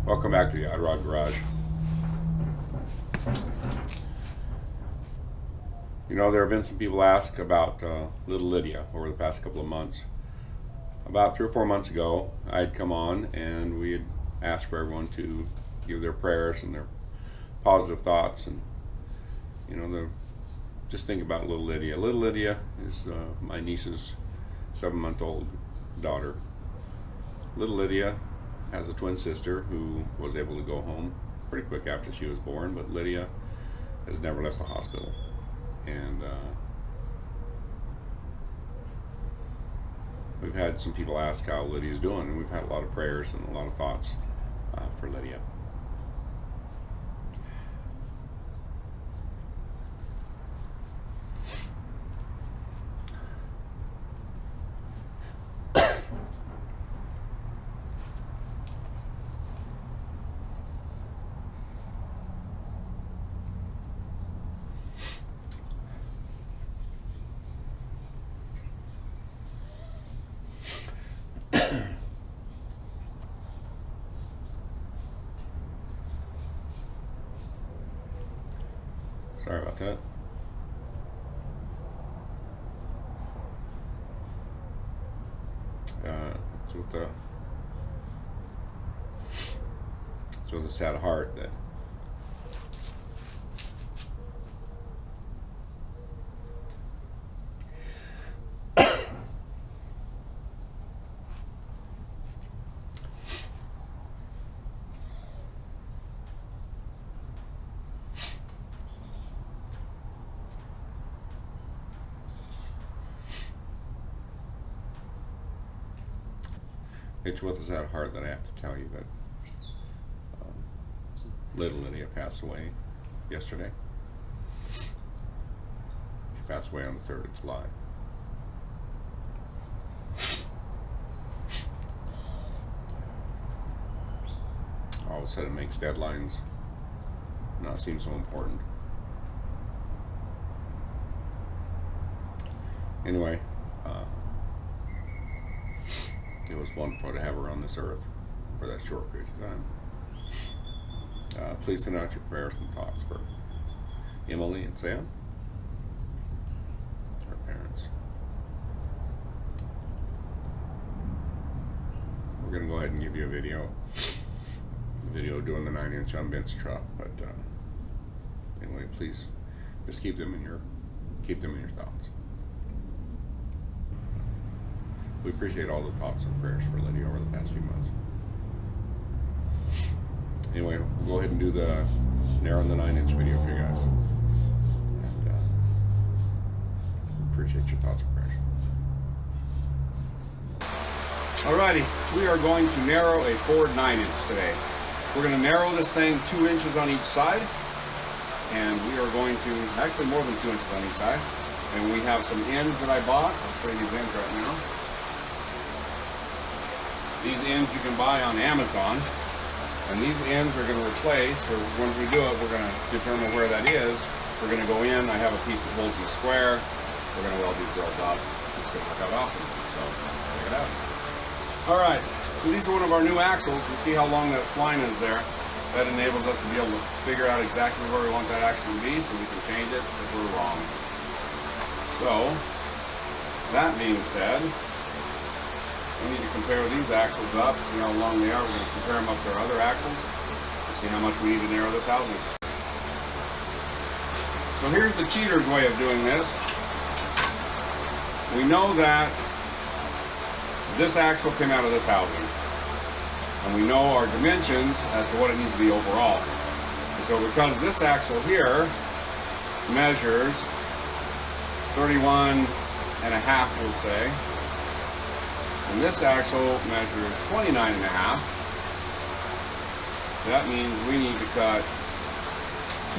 Welcome back to the Odd Rod Garage. You know, there have been some people ask about little Lydia over the past couple of months. About 3 or 4 months ago, I had come on and we had asked for everyone to give their prayers and their positive thoughts, and you know, just think about little Lydia. Little Lydia is my niece's 7-month-old daughter. Little Lydia has a twin sister who was able to go home pretty quick after she was born, but Lydia has never left the hospital. And we've had some people ask how Lydia's doing, and we've had a lot of prayers and a lot of thoughts for Lydia. Sorry about that. It's with a sad heart that it's with a sad heart that I have to tell you that little Lydia passed away yesterday. She passed away on the 3rd of July. All of a sudden it makes deadlines not seem so important. Anyway, it was wonderful to have her on this earth for that short period of time. Please send out your prayers and thoughts for Emily and Sam, her parents. We're going to go ahead and give you a video doing the 9-inch on Ben's truck, but anyway, please just keep them in your thoughts. We appreciate all the thoughts and prayers for Lydia over the past few months. Anyway, we'll go ahead and do the narrowing the 9-inch video for you guys. And appreciate your thoughts and prayers. Alrighty, we are going to narrow a Ford 9-inch today. We're going to narrow this thing 2 inches on each side, and we are going to, actually more than 2 inches on each side. And we have some ends that I bought. I'll show you these ends right now. These ends you can buy on Amazon, and these ends are going to replace, or when we do it, we're going to determine where that is. We're going to go in, I have a piece that holds you square. We're going to weld these girls up. It's going to work out awesome, so check it out. Alright, so these are one of our new axles. You see how long that spline is there. That enables us to be able to figure out exactly where we want that axle to be, so we can change it if we're wrong. So, that being said, we need to compare these axles up, see how long they are. We're going to compare them up to our other axles to see how much we need to narrow this housing. So here's the cheater's way of doing this. We know that this axle came out of this housing, and we know our dimensions as to what it needs to be overall. And so because this axle here measures 31 and a half, we'll say, and this axle measures 29 and a half. That means we need to cut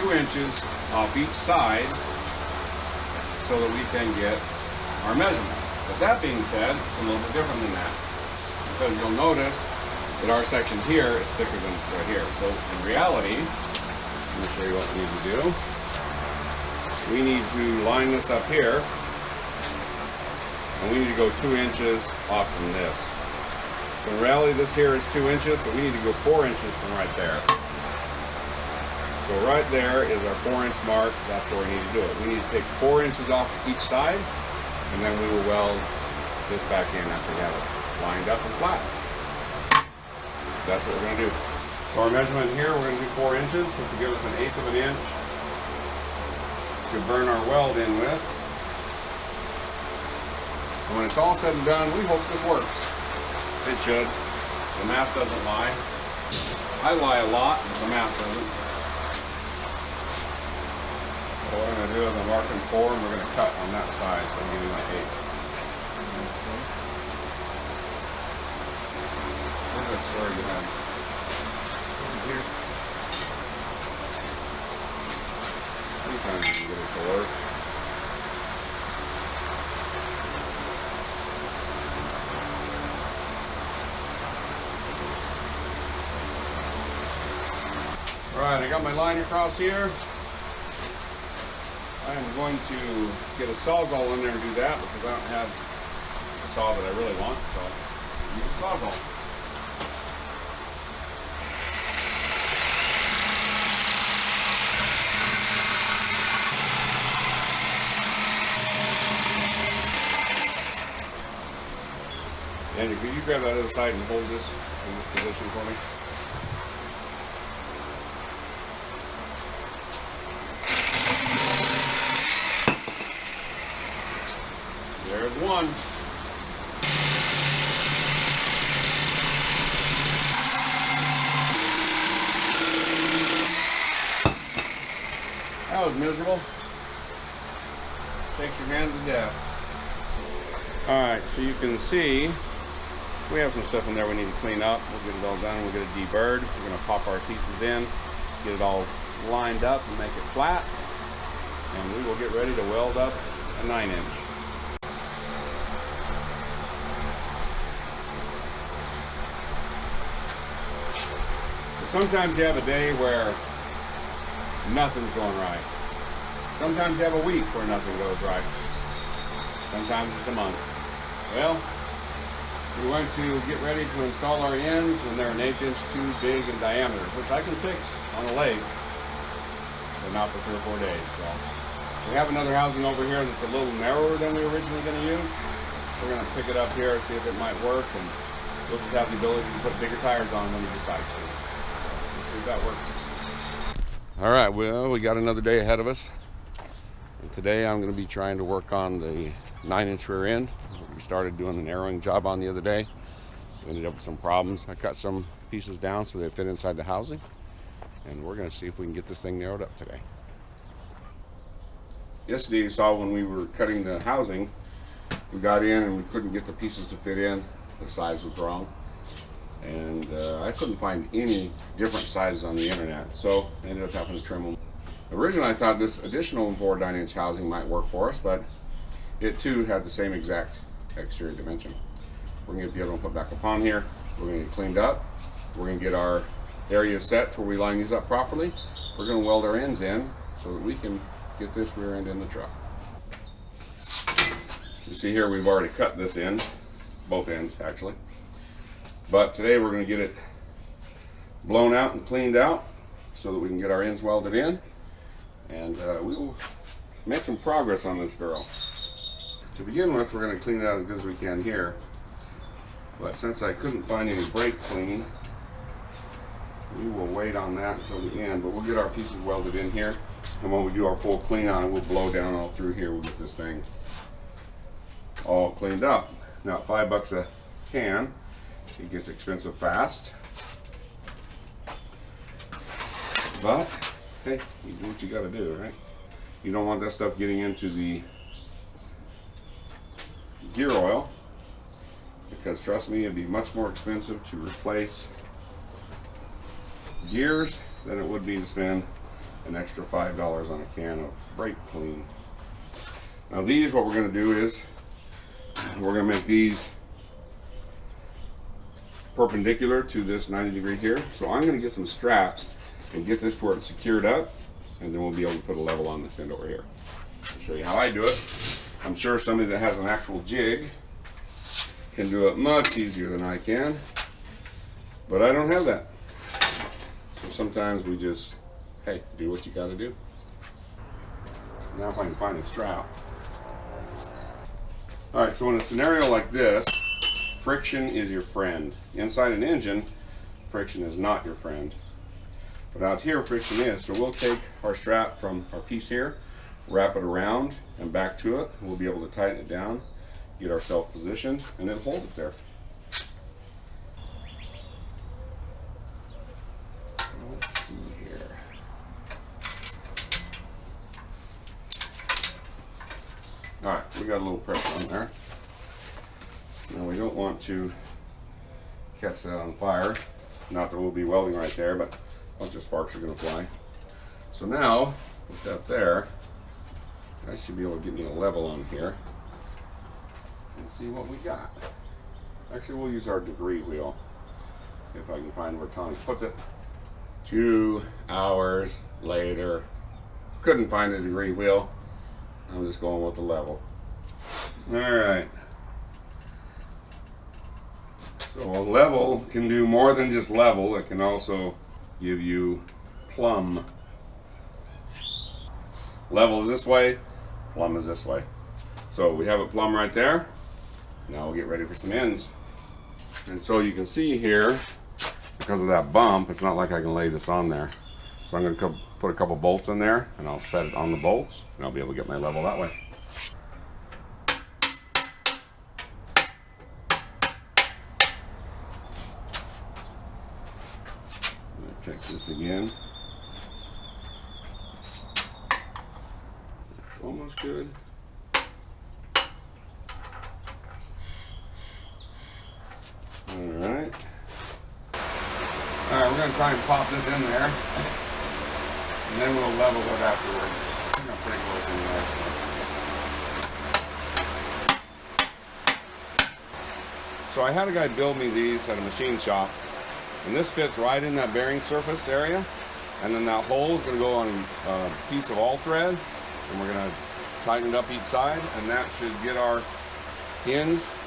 2 inches off each side so that we can get our measurements. But that being said, it's a little bit different than that, because you'll notice that our section here is thicker than this right here. So in reality, let me show you what we need to do. We need to line this up here, and we need to go 2 inches off from this. So in reality, this here is 2 inches, so we need to go 4 inches from right there. So right there is our 4-inch mark. That's where we need to do it. We need to take 4 inches off each side, and then we will weld this back in after we have it lined up and flat. So that's what we're going to do. So our measurement here, we're going to do 4 inches, which will give us 1/8 of an inch to burn our weld in with. And when it's all said and done, we hope this works. It should. The math doesn't lie. I lie a lot, but the math doesn't. So what I'm going to do is I'm marking 4, and we're going to cut on that side, so I'm giving my 8. Where's that story you had? Here. Sometimes you can get it to work. Alright, I got my line across here. I am going to get a sawzall in there and do that because I don't have a saw that I really want, so I use a sawzall. Andrew, could you grab that other side and hold this in this position for me? There's one. That was miserable. Shakes your hands to death. Alright, so you can see we have some stuff in there we need to clean up. We'll get it all done. We'll get it deburred. We're going to pop our pieces in, get it all lined up and make it flat. And we will get ready to weld up a 9-inch. Sometimes you have a day where nothing's going right. Sometimes you have a week where nothing goes right. Sometimes it's a month. Well, we're going to get ready to install our ends, and they're 1/8 inch too big in diameter, which I can fix on a lathe, but not for 3 or 4 days. So we have another housing over here that's a little narrower than we were originally going to use. We're going to pick it up here, see if it might work, and we'll just have the ability to put bigger tires on when we decide to. See if that works. All right, well, we got another day ahead of us. And today I'm going to be trying to work on the 9-inch rear end. We started doing an arrowing job on the other day. We ended up with some problems. I cut some pieces down so they fit inside the housing. And we're going to see if we can get this thing narrowed up today. Yesterday you saw when we were cutting the housing, we got in and we couldn't get the pieces to fit in. The size was wrong. And I couldn't find any different sizes on the internet, so I ended up having to trim them. Originally I thought this additional 4 9-inch housing might work for us, but it too had the same exact exterior dimension. We're going to get the other one put back upon here. We're going to get it cleaned up. We're going to get our area set where we line these up properly. We're going to weld our ends in so that we can get this rear end in the truck. You see here we've already cut this in, both ends actually. But today we're going to get it blown out and cleaned out so that we can get our ends welded in, and we will make some progress on this girl. To begin with, we're going to clean it out as good as we can here, but since I couldn't find any brake clean, we will wait on that until the end. But we'll get our pieces welded in here, and when we do our full clean on it, we'll blow down all through here. We'll get this thing all cleaned up. Now at $5 a can, it gets expensive fast, but hey, you do what you got to do, right? You don't want that stuff getting into the gear oil, because trust me, it'd be much more expensive to replace gears than it would be to spend an extra $5 on a can of brake clean. Now these, what we're going to do is we're going to make these perpendicular to this 90 degree here. So I'm going to get some straps and get this to where it's secured up, and then we'll be able to put a level on this end over here. I'll show you how I do it. I'm sure somebody that has an actual jig can do it much easier than I can. But I don't have that. So sometimes we just, hey, do what you got to do. Now if I can find the strap. All right, so in a scenario like this, friction is your friend. Inside an engine, friction is not your friend. But out here, friction is. So we'll take our strap from our piece here, wrap it around and back to it. We'll be able to tighten it down, get ourselves positioned, and then hold it there. Let's see here. All right, we got a little pressure on there. Now we don't want to catch that on fire. Not that we'll be welding right there, but a bunch of sparks are going to fly. So now, with that there, I should be able to get me a level on here and see what we got. Actually, we'll use our degree wheel if I can find where Tommy puts it. 2 hours later, couldn't find the degree wheel. I'm just going with the level. All right. So a level can do more than just level. It can also give you plumb. Level is this way, plumb is this way. So we have a plumb right there. Now we'll get ready for some ends. And so you can see here, because of that bump, it's not like I can lay this on there. So I'm going to put a couple bolts in there, and I'll set it on the bolts, and I'll be able to get my level that way. Check this again. Almost good. Alright. Alright, we're going to try and pop this in there. And then we'll level it afterwards. I think I'm pretty close in there. So I had a guy build me these at a machine shop. And this fits right in that bearing surface area. And then that hole is going to go on a piece of all thread. And we're going to tighten it up each side. And that should get our ends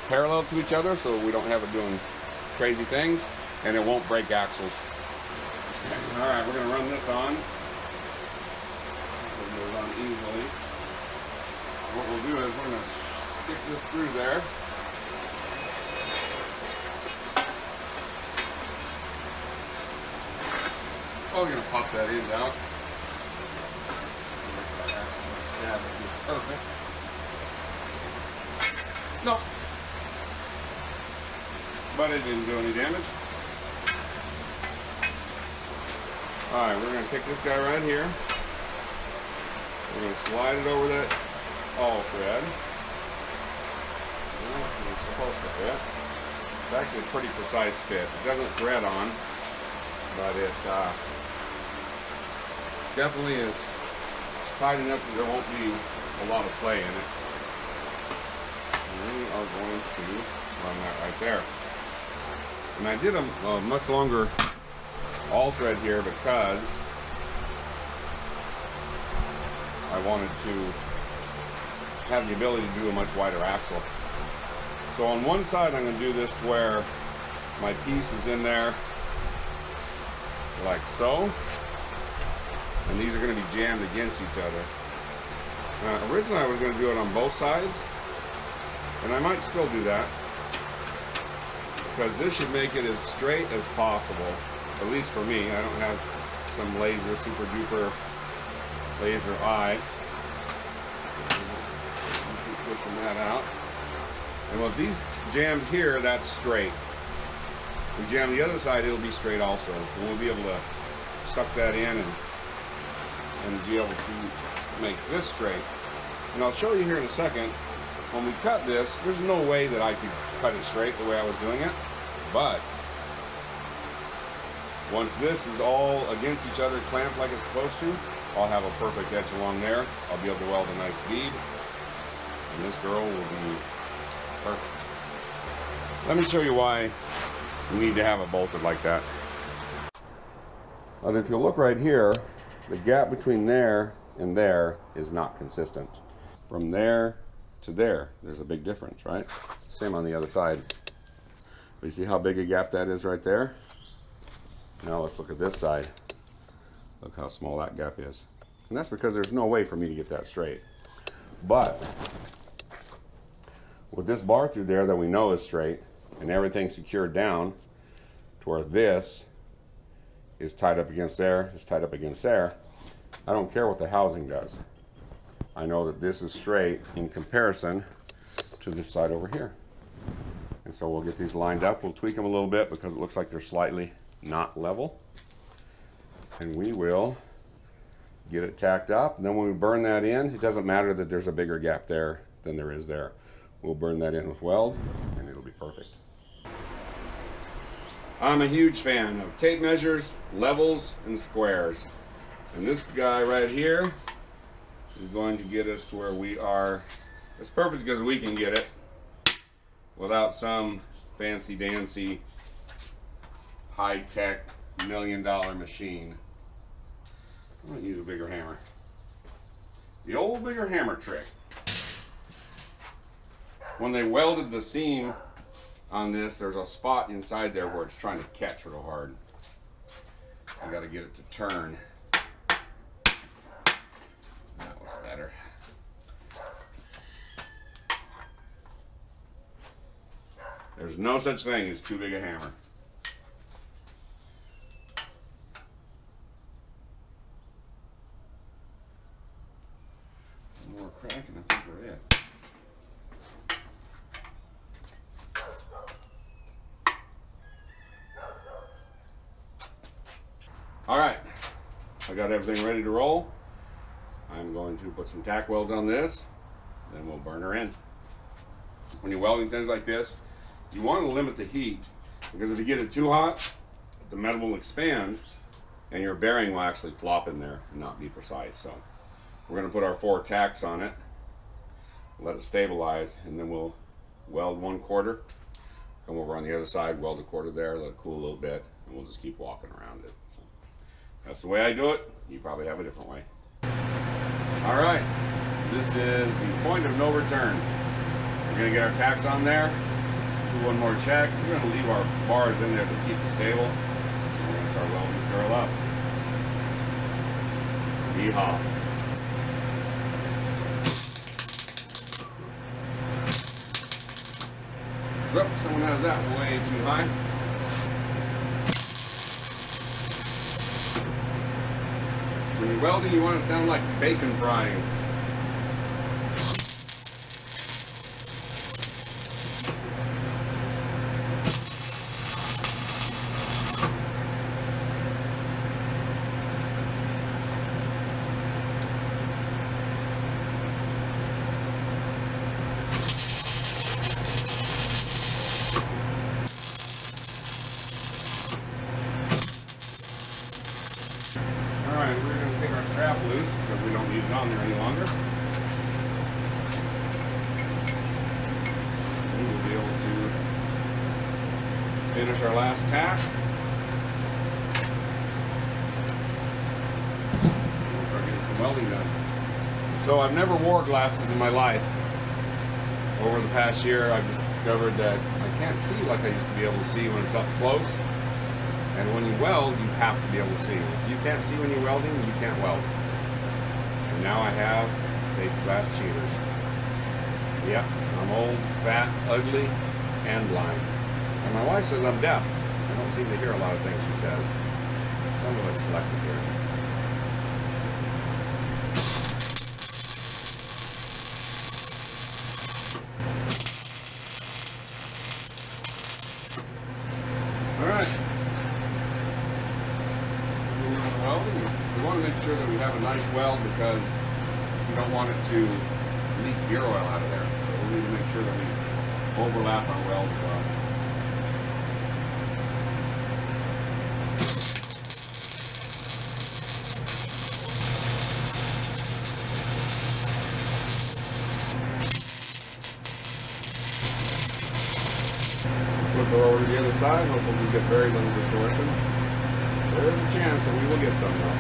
parallel to each other so we don't have it doing crazy things. And it won't break axles. Alright, we're going to run this on. It goes on easily. What we'll do is we're going to stick this through there. Oh, we're going to pop that end out. Stab it just perfect. No. But it didn't do any damage. Alright, we're going to take this guy right here. We're going to slide it over that all thread. Well, it's supposed to fit. It's actually a pretty precise fit. It doesn't thread on, but it definitely is tight enough that there won't be a lot of play in it. And we are going to run that right there. And I did a much longer all thread here because I wanted to have the ability to do a much wider axle. So on one side I'm going to do this to where my piece is in there like so, and these are going to be jammed against each other. Originally I was going to do it on both sides, and I might still do that because this should make it as straight as possible. At least for me, I don't have some laser, super duper laser eye. Keep pushing that out. And with these jammed here, that's straight. We jam the other side, it'll be straight also. And we'll be able to suck that in and be able to make this straight. And I'll show you here in a second. When we cut this, there's no way that I could cut it straight the way I was doing it. But once this is all against each other, clamped like it's supposed to, I'll have a perfect edge along there. I'll be able to weld a nice bead, and this girl will be perfect. Let me show you why you need to have it bolted like that. But if you look right here, the gap between there and there is not consistent. From there to there, there's a big difference, right? Same on the other side. You see how big a gap that is right there? Now let's look at this side. Look how small that gap is. And that's because there's no way for me to get that straight. But with this bar through there that we know is straight and everything secured down to where this is tied up against there, is tied up against there, I don't care what the housing does. I know that this is straight in comparison to this side over here. And so we'll get these lined up. We'll tweak them a little bit because it looks like they're slightly not level. And we will get it tacked up. And then when we burn that in, it doesn't matter that there's a bigger gap there than there is there. We'll burn that in with weld and it'll be perfect. I'm a huge fan of tape measures, levels, and squares. And this guy right here is going to get us to where we are as perfect as we can get it without some fancy-dancy, high-tech, $1,000,000 machine. I'm going to use a bigger hammer. The old bigger hammer trick. When they welded the seam on this, there's a spot inside there where it's trying to catch real hard. I got to get it to turn. That was better. There's no such thing as too big a hammer. More cracking, I think we're it. All right, I got everything ready to roll. I'm going to put some tack welds on this, then we'll burn her in. When you're welding things like this, you want to limit the heat, because if you get it too hot, the metal will expand and your bearing will actually flop in there and not be precise. So we're going to put our 4 tacks on it, let it stabilize, and then we'll weld 1/4, come over on the other side, weld 1/4 there, let it cool a little bit, and we'll just keep walking around it. So that's the way I do it. You probably have a different way. All right, this is the point of no return. We're going to get our tacks on there, do one more check. We're going to leave our bars in there to keep it stable. And we're going to start welding this girl up. Yeehaw. Whoop, someone has that way too high. When you're welding, you want to sound like bacon frying. Alright, we're going to take our strap loose because we don't need it on there any longer. We will be able to finish our last tack. And we'll start getting some welding done. So I've never wore glasses in my life. Over the past year, I've discovered that I can't see like I used to be able to see when it's up close. And when you weld, you have to be able to see. If you can't see when you're welding, you can't weld. And now I have safety glass cheaters. Yep, I'm old, fat, ugly, and blind. And my wife says I'm deaf. I don't seem to hear a lot of things she says. Some of it's selective hearing. All right. We want to make sure that we have a nice weld because we don't want it to leak gear oil out of there. So we need to make sure that we overlap our weld well. Flip her over to the other side. Hopefully we get very little distortion. There is a chance that we will get some though.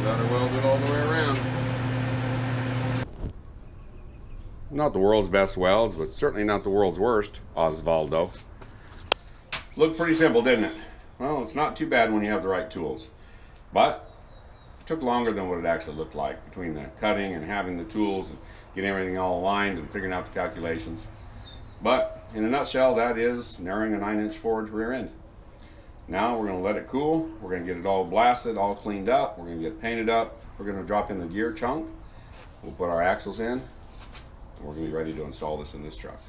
got her welded all the way around. Not the world's best welds, but certainly not the world's worst, Osvaldo. Looked pretty simple, didn't it? Well, it's not too bad when you have the right tools. But it took longer than what it actually looked like between the cutting and having the tools and getting everything all aligned and figuring out the calculations. But in a nutshell, that is narrowing a 9-inch forged rear end. Now we're going to let it cool. We're going to get it all blasted, all cleaned up. We're going to get it painted up. We're going to drop in the gear chunk. We'll put our axles in. And we're going to be ready to install this in this truck.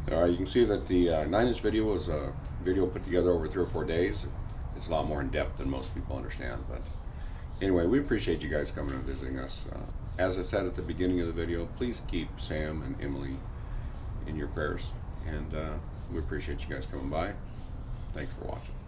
You can see that the 9-inch video was a video put together over 3 or 4 days. It's a lot more in depth than most people understand. But anyway, we appreciate you guys coming and visiting us. As I said at the beginning of the video, please keep Sam and Emily in your prayers. And we appreciate you guys coming by. Thanks for watching.